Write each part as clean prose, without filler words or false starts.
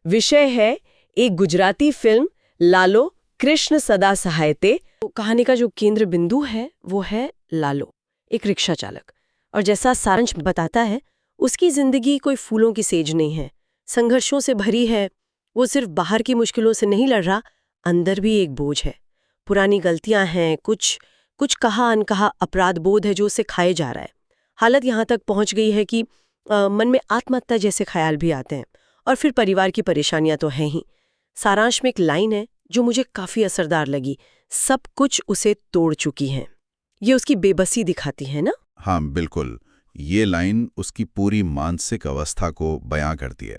विषय है एक गुजराती फिल्म लालो कृष्ण सदा सहायते। कहानी का जो केंद्र बिंदु है वो है लालो, एक रिक्शा चालक। और जैसा सारांश बताता है, उसकी जिंदगी कोई फूलों की सेज नहीं है, संघर्षों से भरी है। वो सिर्फ बाहर की मुश्किलों से नहीं लड़ रहा, अंदर भी एक बोझ है, पुरानी गलतियां हैं, कुछ कहा अनकहा अपराध बोध है जो उसे खाए जा रहा है। हालत यहाँ तक पहुँच गई है कि मन में आत्महत्या जैसे ख्याल भी आते हैं। और फिर परिवार की परेशानियां तो हैं ही। सारांश में एक लाइन है जो मुझे काफी असरदार लगी, सब कुछ उसे तोड़ चुकी हैं। ये उसकी बेबसी दिखाती है ना? हाँ बिल्कुल, ये लाइन उसकी पूरी मानसिक अवस्था को बयां करती है।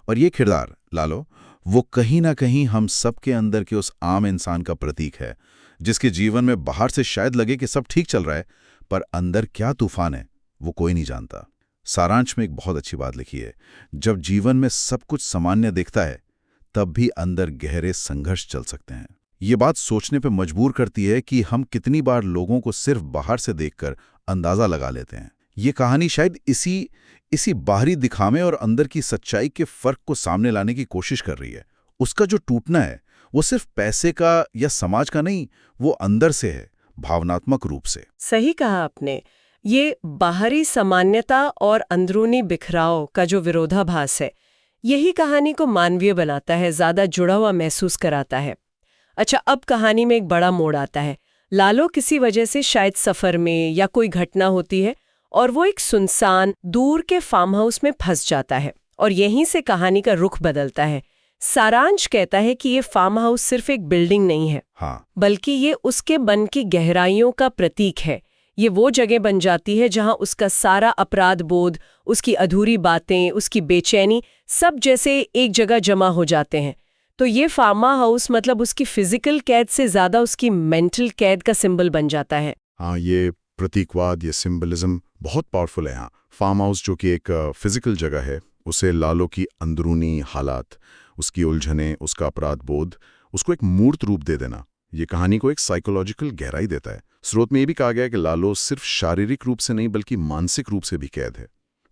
और ये किरदार लालो, वो कहीं ना कहीं हम सब के अंदर के उस आम इंसान का प्रतीक है, जिसके जीवन में बाहर से शायद लगे कि सब ठीक चल रहा है, पर अंदर क्या तूफान है वो कोई नहीं जानता। सारांश में एक बहुत अच्छी बात लिखी है, जब जीवन में सब कुछ सामान्य दिखता है तब भी अंदर गहरे संघर्ष चल सकते हैं। ये बात सोचने पर मजबूर करती है कि हम कितनी बार लोगों को सिर्फ बाहर से देखकर अंदाजा लगा लेते हैं। ये कहानी शायद इसी बाहरी दिखावे और अंदर की सच्चाई के फर्क को सामने लाने की कोशिश कर रही है। उसका जो टूटना है वो सिर्फ पैसे का या समाज का नहीं, वो अंदर से है, भावनात्मक रूप से। सही कहा आपने। ये बाहरी सामान्यता और अंदरूनी बिखराव का जो विरोधाभास है, यही कहानी को मानवीय बनाता है, ज्यादा जुड़ा हुआ महसूस कराता है। अच्छा, अब कहानी में एक बड़ा मोड़ आता है। लालो किसी वजह से शायद सफर में या कोई घटना होती है और वो एक सुनसान दूर के फार्म हाउस में फंस जाता है, और यहीं से कहानी का रुख बदलता है। सारांश कहता है कि ये फार्म हाउस सिर्फ एक बिल्डिंग नहीं है, हाँ, बल्कि ये उसके मन की गहराइयों का प्रतीक है। ये वो जगह बन जाती है जहां उसका सारा अपराध बोध, उसकी अधूरी बातें, उसकी बेचैनी, सब जैसे एक जगह जमा हो जाते हैं। तो ये फार्म हाउस मतलब उसकी फिजिकल कैद से ज्यादा उसकी मेंटल कैद का सिंबल बन जाता है। हाँ, ये प्रतीकवाद, ये सिंबलिज्म बहुत पावरफुल है। हाँ, फार्म हाउस जो कि एक फिजिकल जगह है, उसे लालो की अंदरूनी हालात, उसकी उलझने, उसका अपराध बोध, उसको एक मूर्त रूप दे देना, ये कहानी को एक साइकोलॉजिकल गहराई देता है। स्रोत में ये भी कहा गया है कि लालो सिर्फ शारीरिक रूप से नहीं बल्कि मानसिक रूप से भी कैद है।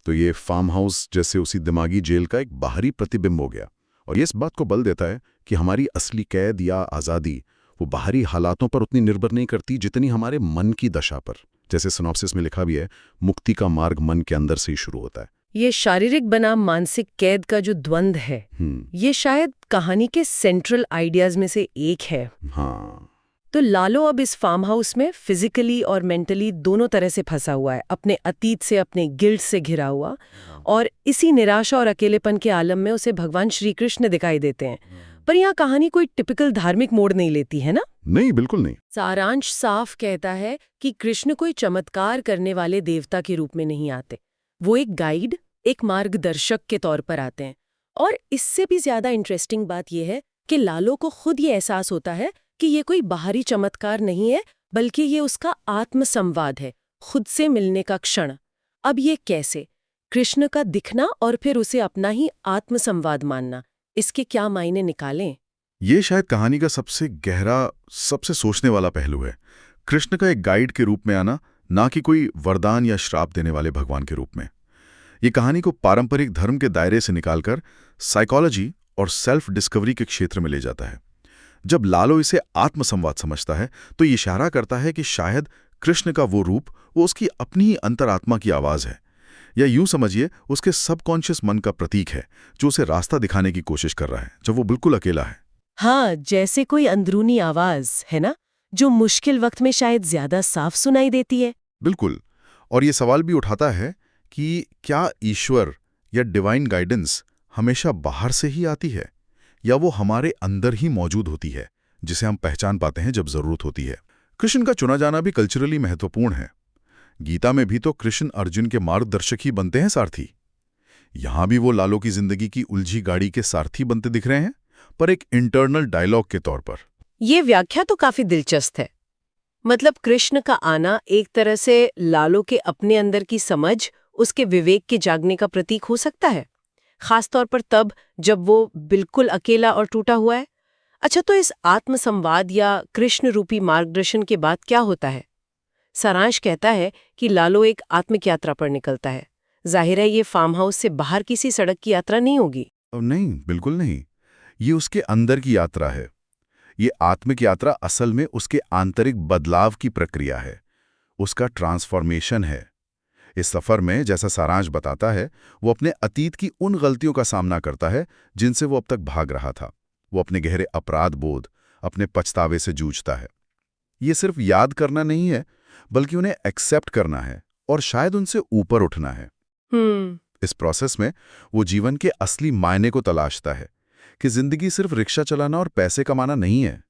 तो ये फार्म हाउस जैसे उसी दिमागी जेल का एक बाहरी प्रतिबिंब हो गया। और ये इस बात को बल देता है कि हमारी असली कैद या आज़ादी वो बाहरी हालातों पर उतनी निर्भर नहीं करती जितनी हमारे मन की दशा पर। जैसे सिनॉप्सिस में लिखा भी है, मुक्ति का मार्ग मन के अंदर से ही शुरू होता है। ये शारीरिक बनाम मानसिक कैद का जो द्वंद्व है, ये शायद कहानी के सेंट्रल आइडियाज में से एक है। हाँ, तो लालो अब इस फार्म हाउस में फिजिकली और मेंटली दोनों तरह से फंसा हुआ है, अपने अतीत से, अपने गिल्ट से घिरा हुआ। और इसी निराशा और अकेलेपन के आलम में उसे भगवान श्री कृष्ण दिखाई देते हैं। पर यहाँ कहानी कोई टिपिकल धार्मिक मोड़ नहीं लेती है ना? नहीं, बिल्कुल नहीं। सारांश साफ कहता है कि कृष्ण कोई चमत्कार करने वाले देवता के रूप में नहीं आते, वो एक गाइड, एक मार्गदर्शक के तौर पर आते हैं। और इससे भी ज्यादा इंटरेस्टिंग बात यह है कि लालो को खुद ये एहसास होता है कि ये कोई बाहरी चमत्कार नहीं है, बल्कि ये उसका आत्मसंवाद है, खुद से मिलने का क्षण। अब ये कैसे? कृष्ण का दिखना और फिर उसे अपना ही आत्मसंवाद मानना, इसके क्या मायने निकालें? ये शायद कहानी का सबसे गहरा, सबसे सोचने वाला पहलू है। कृष्ण का एक गाइड के रूप में आना, ना कि कोई वरदान या श्राप देने वाले भगवान के रूप में। ये कहानी को पारंपरिक धर्म के दायरे से निकालकर साइकोलॉजी और सेल्फ डिस्कवरी के क्षेत्र में ले जाता है। जब लालो इसे आत्मसंवाद समझता है तो ये इशारा करता है कि शायद कृष्ण का वो रूप वो उसकी अपनी ही अंतरात्मा की आवाज है, या यूं समझिए उसके सबकॉन्शियस मन का प्रतीक है जो उसे रास्ता दिखाने की कोशिश कर रहा है जब वो बिल्कुल अकेला है। हाँ, जैसे कोई अंदरूनी आवाज है ना, जो मुश्किल वक्त में शायद ज्यादा साफ सुनाई देती है। बिल्कुल। और ये सवाल भी उठाता है कि क्या ईश्वर या डिवाइन गाइडेंस हमेशा बाहर से ही आती है, या वो हमारे अंदर ही मौजूद होती है, जिसे हम पहचान पाते हैं जब जरूरत होती है। कृष्ण का चुना जाना भी कल्चरली महत्वपूर्ण है। गीता में भी तो कृष्ण अर्जुन के मार्गदर्शक ही बनते हैं, सारथी। यहां भी वो लालो की जिंदगी की उलझी गाड़ी के सारथी बनते दिख रहे हैं, पर एक इंटरनल डायलॉग के तौर पर। ये व्याख्या तो काफी दिलचस्प है। मतलब कृष्ण का आना एक तरह से लालो के अपने अंदर की समझ, उसके विवेक के जागने का प्रतीक हो सकता है, खासतौर पर तब जब वो बिल्कुल अकेला और टूटा हुआ है। अच्छा, तो इस आत्मसंवाद या कृष्ण रूपी मार्गदर्शन के बाद क्या होता है? सारांश कहता है कि लालो एक आत्मिक यात्रा पर निकलता है। जाहिर है ये फार्म हाउस से बाहर किसी सड़क की यात्रा नहीं होगी। नहीं, बिल्कुल नहीं। ये उसके अंदर की यात्रा है। ये आत्मिक यात्रा असल में उसके आंतरिक बदलाव की प्रक्रिया है, उसका ट्रांसफॉर्मेशन है। इस सफर में, जैसा सारांश बताता है, वो अपने अतीत की उन गलतियों का सामना करता है जिनसे वो अब तक भाग रहा था। वो अपने गहरे अपराध बोध, अपने पछतावे से जूझता है। ये सिर्फ याद करना नहीं है, बल्कि उन्हें एक्सेप्ट करना है और शायद उनसे ऊपर उठना है। इस प्रोसेस में वो जीवन के असली मायने को तलाशता है कि जिंदगी सिर्फ रिक्शा चलाना और पैसे कमाना नहीं है।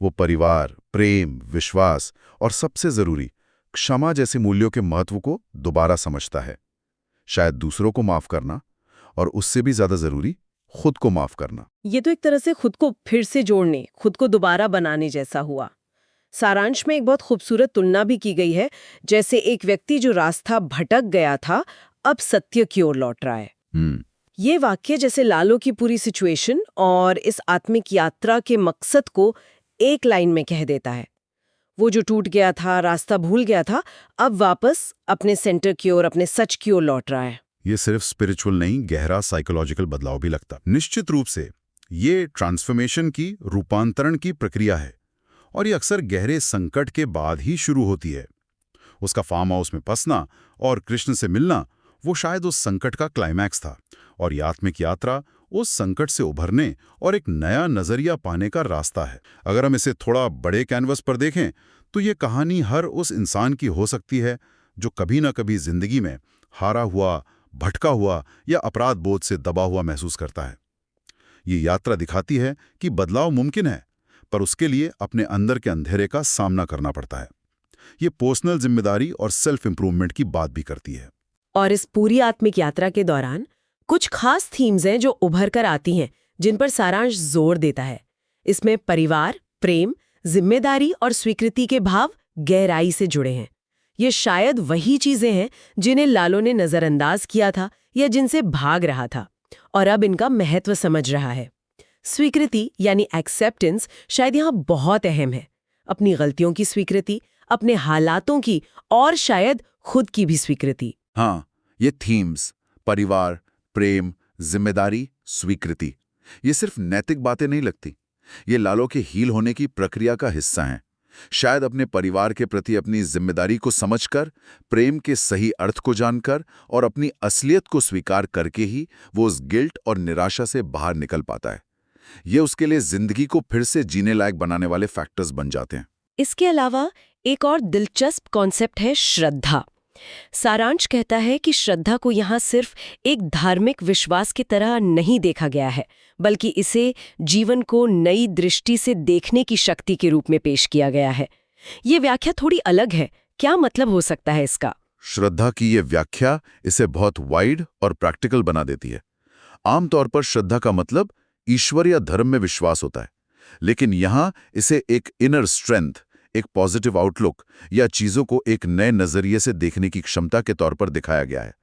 वो परिवार, प्रेम, विश्वास और सबसे जरूरी क्षमा जैसे मूल्यों के महत्व को दोबारा समझता है। शायद दूसरों को माफ करना, और उससे भी ज्यादा जरूरी खुद को माफ करना। ये तो एक तरह से खुद को फिर से जोड़ने, खुद को दोबारा बनाने जैसा हुआ। सारांश में एक बहुत खूबसूरत तुलना भी की गई है, जैसे एक व्यक्ति जो रास्ता भटक गया था अब सत्य की ओर लौट रहा है। ये वाक्य जैसे लालो की पूरी सिचुएशन और इस आत्मिक यात्रा के मकसद को एक लाइन में कह देता है। वो जो टूट गया था, रास्ता भूल गया था, अब वापस अपने सेंटर की ओर, अपने सच की ओर लौट रहा है। ये सिर्फ स्पिरिचुअल नहीं, गहरा साइकोलॉजिकल बदलाव भी लगता। निश्चित रूप से ये ट्रांसफॉर्मेशन की, रूपांतरण की प्रक्रिया है, और ये अक्सर गहरे संकट के बाद ही शुरू होती है। उसका फार्म हाउस में फंसना और कृष्ण से मिलना, वो शायद उस संकट का क्लाइमैक्स था, और ये आत्मिक यात्रा उस संकट से उभरने और एक नया नजरिया पाने का रास्ता है। अगर हम इसे थोड़ा बड़े कैनवस पर देखें, तो ये कहानी हर उस इंसान की हो सकती है जो कभी ना कभी जिंदगी में हारा हुआ, भटका हुआ या अपराध बोध से दबा हुआ महसूस करता है। ये यात्रा दिखाती है कि बदलाव मुमकिन है, पर उसके लिए अपने अंदर के अंधेरे का सामना करना पड़ता है। ये पर्सनल जिम्मेदारी और सेल्फ इंप्रूवमेंट की बात भी करती है। और इस पूरी आत्मिक यात्रा के दौरान कुछ खास थीम्स हैं जो उभर कर आती हैं, जिन पर सारांश जोर देता है। इसमें परिवार, प्रेम, जिम्मेदारी और स्वीकृति के भाव गहराई से जुड़े हैं। ये शायद वही चीजें हैं जिन्हें लालो ने नजरअंदाज किया था या जिनसे भाग रहा था, और अब इनका महत्व समझ रहा है। स्वीकृति यानी एक्सेप्टेंस शायद यहाँ बहुत अहम है। अपनी गलतियों की स्वीकृति, अपने हालातों की, और शायद खुद की भी स्वीकृति। हाँ, ये थीम्स, परिवार, प्रेम, जिम्मेदारी, स्वीकृति, ये सिर्फ नैतिक बातें नहीं लगती। ये लालो के हील होने की प्रक्रिया का हिस्सा हैं। शायद अपने परिवार के प्रति अपनी जिम्मेदारी को समझकर, प्रेम के सही अर्थ को जानकर और अपनी असलियत को स्वीकार करके ही वो उस गिल्ट और निराशा से बाहर निकल पाता है। ये उसके लिए जिंदगी को फिर से जीने लायक बनाने वाले फैक्टर्स बन जाते हैं। इसके अलावा एक और दिलचस्प कॉन्सेप्ट है श्रद्धा। सारांश कहता है कि श्रद्धा को यहाँ सिर्फ एक धार्मिक विश्वास की तरह नहीं देखा गया है, बल्कि इसे जीवन को नई दृष्टि से देखने की शक्ति के रूप में पेश किया गया है। ये व्याख्या थोड़ी अलग है। क्या मतलब हो सकता है इसका? श्रद्धा की ये व्याख्या इसे बहुत वाइड और प्रैक्टिकल बना देती है। आमतौर पर श्रद्धा का मतलब ईश्वर या धर्म में विश्वास होता है, लेकिन यहाँ इसे एक इनर स्ट्रेंथ, एक पॉजिटिव आउटलुक या चीजों को एक नए नजरिए से देखने की क्षमता के तौर पर दिखाया गया है।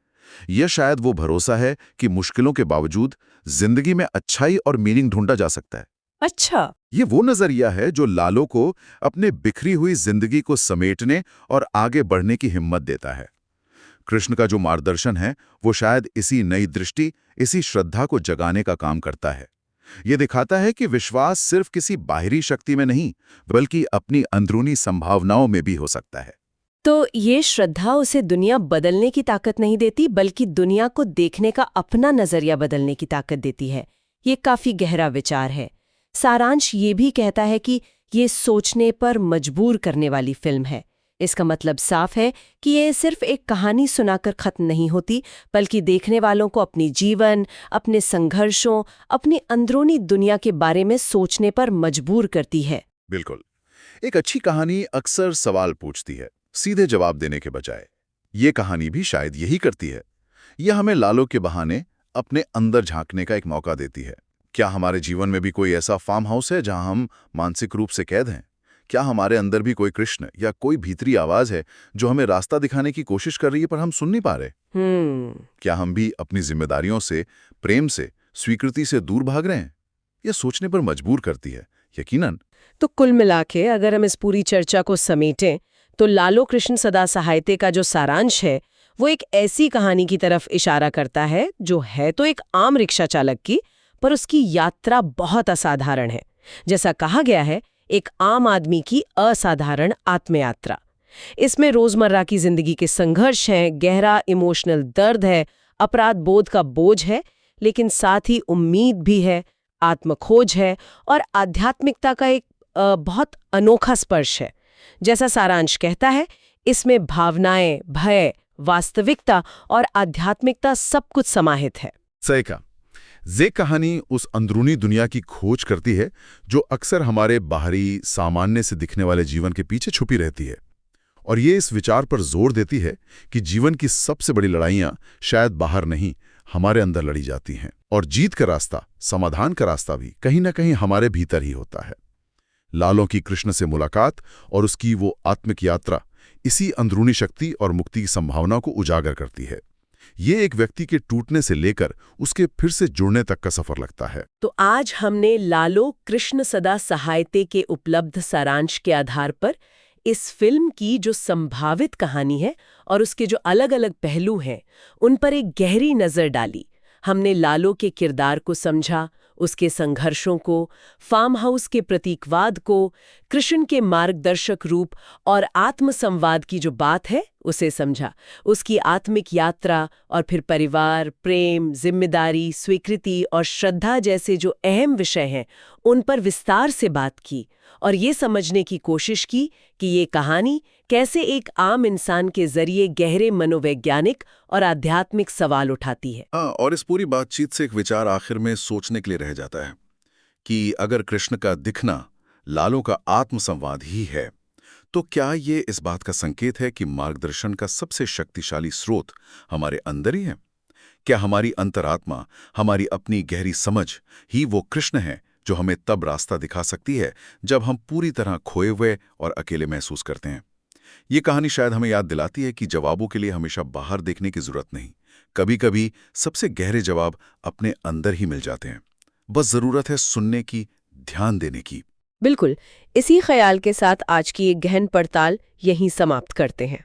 यह शायद वो भरोसा है कि मुश्किलों के बावजूद जिंदगी में अच्छाई और मीनिंग ढूंढा जा सकता है। अच्छा, ये वो नजरिया है जो लालो को अपने बिखरी हुई जिंदगी को समेटने और आगे बढ़ने की हिम्मत देता है। कृष्ण का जो मार्गदर्शन है, वो शायद इसी नई दृष्टि, इसी श्रद्धा को जगाने का काम करता है। ये दिखाता है कि विश्वास सिर्फ किसी बाहरी शक्ति में नहीं, बल्कि अपनी अंदरूनी संभावनाओं में भी हो सकता है। तो ये श्रद्धा उसे दुनिया बदलने की ताकत नहीं देती, बल्कि दुनिया को देखने का अपना नजरिया बदलने की ताकत देती है। ये काफी गहरा विचार है। सारांश ये भी कहता है कि ये सोचने पर मजबूर करने वाली फिल्म है। इसका मतलब साफ है कि ये सिर्फ एक कहानी सुनाकर खत्म नहीं होती, बल्कि देखने वालों को अपनी जीवन, अपने संघर्षों, अपनी अंदरूनी दुनिया के बारे में सोचने पर मजबूर करती है। बिल्कुल। एक अच्छी कहानी अक्सर सवाल पूछती है, सीधे जवाब देने के बजाय। ये कहानी भी शायद यही करती है। यह हमें लालो के बहाने अपने अंदर झांकने का एक मौका देती है। क्या हमारे जीवन में भी कोई ऐसा फार्म हाउस है जहां हम मानसिक रूप से कैद हैं? क्या हमारे अंदर भी कोई कृष्ण या कोई भीतरी आवाज है जो हमें रास्ता दिखाने की कोशिश कर रही है, पर हम सुन नहीं पा रहे? क्या हम भी अपनी जिम्मेदारियों से, प्रेम से, स्वीकृति से दूर भाग रहे हैं? यह सोचने पर मजबूर करती है, यकीनन। तो कुल मिलाके अगर हम इस पूरी चर्चा को समेटें, तो लालो कृष्ण सदा सहायते का जो सारांश है, वो एक ऐसी कहानी की तरफ इशारा करता है जो है तो एक आम रिक्शा चालक की, पर उसकी यात्रा बहुत असाधारण है। जैसा कहा गया है, एक आम आदमी की असाधारण आत्मयात्रा। इसमें रोजमर्रा की जिंदगी के संघर्ष हैं, गहरा इमोशनल दर्द है, अपराध बोध का बोझ है, लेकिन साथ ही उम्मीद भी है, आत्मखोज है और आध्यात्मिकता का एक बहुत अनोखा स्पर्श है। जैसा सारांश कहता है, इसमें भावनाएं, भय, वास्तविकता और आध्यात्मिकता सब कुछ समाहित है। सही कहा। ये कहानी उस अंदरूनी दुनिया की खोज करती है जो अक्सर हमारे बाहरी सामान्य से दिखने वाले जीवन के पीछे छुपी रहती है, और ये इस विचार पर जोर देती है कि जीवन की सबसे बड़ी लड़ाइयां शायद बाहर नहीं, हमारे अंदर लड़ी जाती हैं, और जीत का रास्ता, समाधान का रास्ता भी कहीं ना कहीं हमारे भीतर ही होता है। लालो की कृष्ण से मुलाकात और उसकी वो आत्मिक यात्रा इसी अंदरूनी शक्ति और मुक्ति की संभावना को उजागर करती है। ये एक व्यक्ति के टूटने से लेकर उसके फिर से जुड़ने तक का सफर लगता है। तो आज हमने लालो कृष्ण सदा सहायते के उपलब्ध सारांश के आधार पर इस फिल्म की जो संभावित कहानी है और उसके जो अलग अलग पहलू हैं, उन पर एक गहरी नज़र डाली। हमने लालो के किरदार को समझा, उसके संघर्षों को, फार्म हाउस के प्रतीकवाद को, कृष्ण के मार्गदर्शक रूप और आत्मसंवाद की जो बात है उसे समझा, उसकी आत्मिक यात्रा और फिर परिवार, प्रेम, जिम्मेदारी, स्वीकृति और श्रद्धा जैसे जो अहम विषय हैं उन पर विस्तार से बात की और ये समझने की कोशिश की कि ये कहानी कैसे एक आम इंसान के जरिए गहरे मनोवैज्ञानिक और आध्यात्मिक सवाल उठाती है। और इस पूरी बातचीत से एक विचार आखिर में सोचने के लिए रह जाता है कि अगर कृष्ण का दिखना लालो का आत्मसंवाद ही है, तो क्या ये इस बात का संकेत है कि मार्गदर्शन का सबसे शक्तिशाली स्रोत हमारे अंदर ही है? क्या हमारी अंतरात्मा, हमारी अपनी गहरी समझ ही वो कृष्ण है जो हमें तब रास्ता दिखा सकती है जब हम पूरी तरह खोए हुए और अकेले महसूस करते हैं? ये कहानी शायद हमें याद दिलाती है कि जवाबों के लिए हमेशा बाहर देखने की जरूरत नहीं, कभी-कभी सबसे गहरे जवाब अपने अंदर ही मिल जाते हैं। बस जरूरत है सुनने की, ध्यान देने की। बिल्कुल, इसी ख्याल के साथ आज की एक गहन पड़ताल यहीं समाप्त करते हैं।